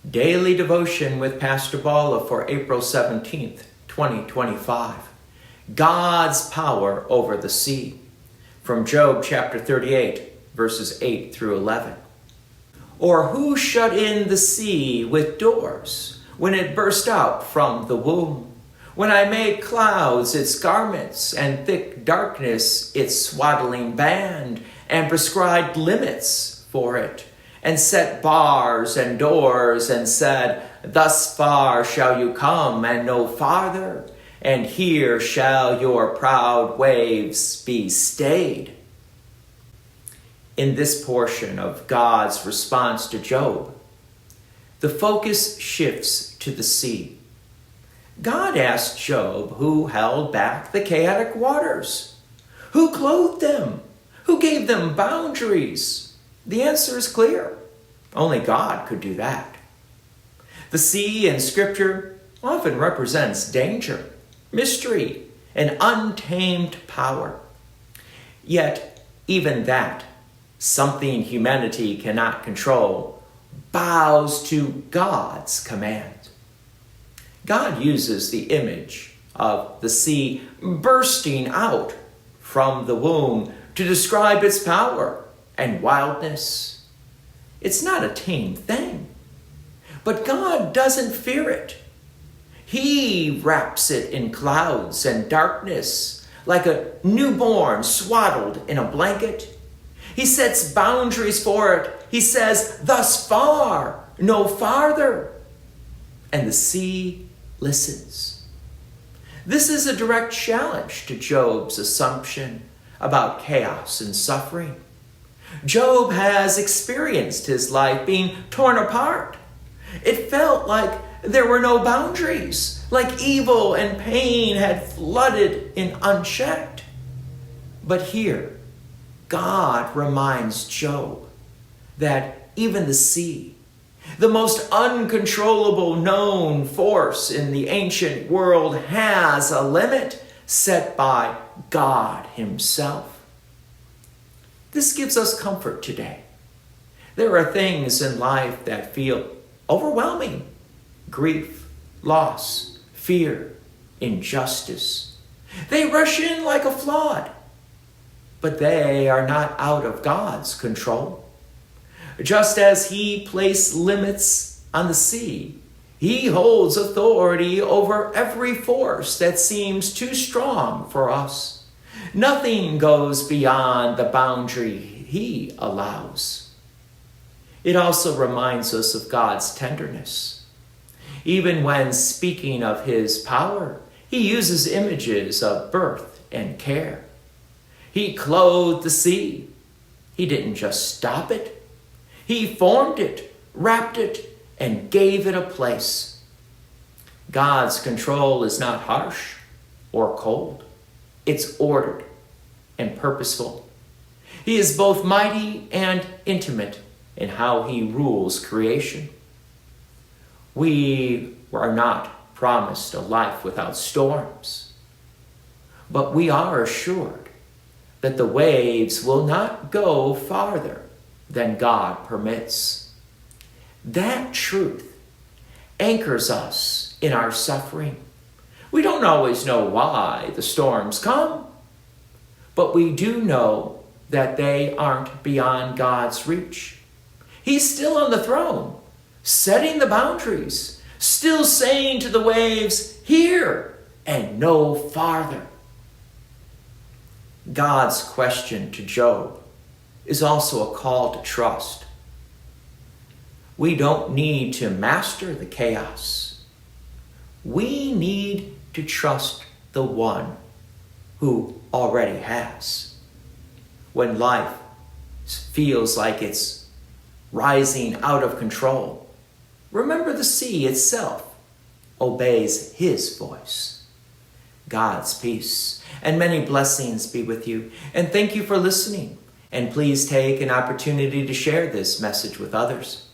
Daily Devotion with Pastor Balla for April 17th, 2025. God's power over the sea. From Job chapter 38, verses 8 through 11. Or who shut in the sea with doors when it burst out from the womb? When I made clouds its garments and thick darkness its swaddling band, and prescribed limits for it, and set bars and doors, and said, thus far shall you come, and no farther, and here shall your proud waves be stayed. In this portion of God's response to Job, the focus shifts to the sea. God asked Job who held back the chaotic waters, who clothed them, who gave them boundaries. The answer is clear. Only God could do that. The sea in Scripture often represents danger, mystery, and untamed power. Yet, even that, something humanity cannot control, bows to God's command. God uses the image of the sea bursting out from the womb to describe its power and wildness. It's not a tame thing, but God doesn't fear it. He wraps it in clouds and darkness like a newborn swaddled in a blanket. He sets boundaries for it. He says, thus far, no farther. And the sea listens. This is a direct challenge to Job's assumption about chaos and suffering. Job has experienced his life being torn apart. It felt like there were no boundaries, like evil and pain had flooded in unchecked. But here, God reminds Job that even the sea, the most uncontrollable known force in the ancient world, has a limit set by God Himself. This gives us comfort today. There are things in life that feel overwhelming: grief, loss, fear, injustice. They rush in like a flood, but they are not out of God's control. Just as He placed limits on the sea, He holds authority over every force that seems too strong for us. Nothing goes beyond the boundary He allows. It also reminds us of God's tenderness. Even when speaking of His power, He uses images of birth and care. He clothed the sea. He didn't just stop it. He formed it, wrapped it, and gave it a place. God's control is not harsh or cold. It's ordered and purposeful. He is both mighty and intimate in how He rules creation. We are not promised a life without storms, but we are assured that the waves will not go farther than God permits. That truth anchors us in our suffering. We don't always know why the storms come, but we do know that they aren't beyond God's reach. He's still on the throne, setting the boundaries, still saying to the waves, here and no farther. God's question to Job is also a call to trust. We don't need to master the chaos. We need to trust the one who already has. When life feels like it's rising out of control, remember the sea itself obeys His voice. God's peace and many blessings be with you. And thank you for listening. And please take an opportunity to share this message with others.